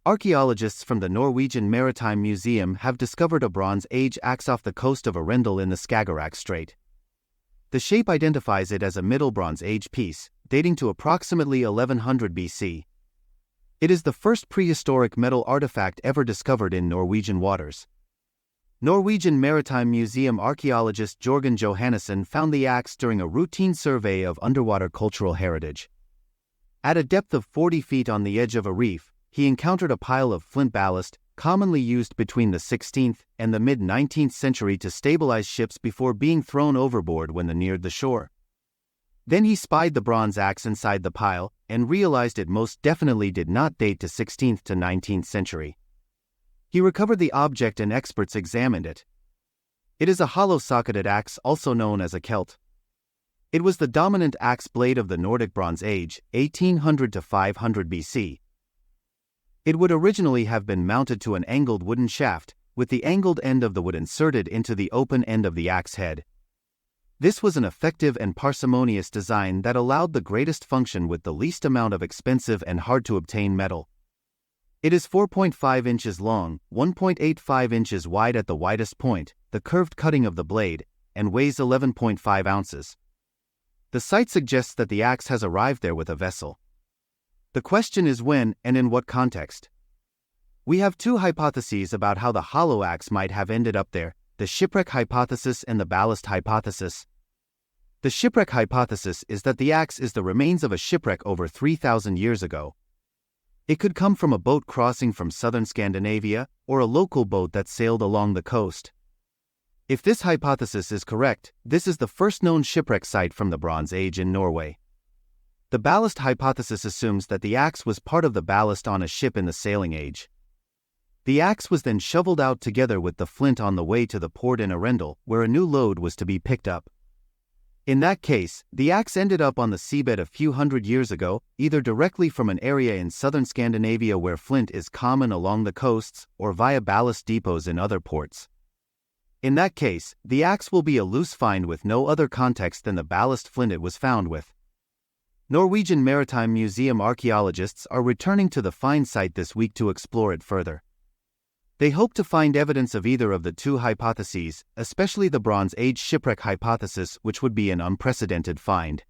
Archaeologists from the Norwegian Maritime Museum have discovered a Bronze Age axe off the coast of Arendal in the Skagerrak strait. The shape identifies it as a Middle Bronze Age piece, dating to approximately 1100 BC. It is the first prehistoric metal artifact ever discovered in Norwegian waters. Norwegian Maritime Museum archaeologist Jørgen Johannessen found the axe during a routine survey of underwater cultural heritage. At a depth of 40 feet on the edge of a reef, he encountered a pile of flint ballast, commonly used between the 16th and the mid-19th century to stabilize ships before being thrown overboard when they neared the shore. Then he spied the bronze axe inside the pile and realized it most definitely did not date to 16th to 19th century. He recovered the object and experts examined it. It is a hollow-socketed axe, also known as a celt. It was the dominant axe blade of the Nordic Bronze Age, 1800 to 500 BC. It would originally have been mounted to an angled wooden shaft, with the angled end of the wood inserted into the open end of the axe head. This was an effective and parsimonious design that allowed the greatest function with the least amount of expensive and hard-to-obtain metal. It is 4.5 inches long, 1.85 inches wide at the widest point, the curved cutting of the blade, and weighs 11.5 ounces. The site suggests that the axe has arrived there with a vessel. The question is when and in what context. We have two hypotheses about how the hollow axe might have ended up there: the shipwreck hypothesis and the ballast hypothesis. The shipwreck hypothesis is that the axe is the remains of a shipwreck over 3,000 years ago. It could come from a boat crossing from southern Scandinavia, or a local boat that sailed along the coast. If this hypothesis is correct, this is the first known shipwreck site from the Bronze Age in Norway. The ballast hypothesis assumes that the axe was part of the ballast on a ship in the sailing age. The axe was then shoveled out together with the flint on the way to the port in Arendal, where a new load was to be picked up. In that case, the axe ended up on the seabed a few hundred years ago, either directly from an area in southern Scandinavia where flint is common along the coasts, or via ballast depots in other ports. In that case, the axe will be a loose find with no other context than the ballast flint it was found with. Norwegian Maritime Museum archaeologists are returning to the find site this week to explore it further. They hope to find evidence of either of the two hypotheses, especially the Bronze Age shipwreck hypothesis, which would be an unprecedented find.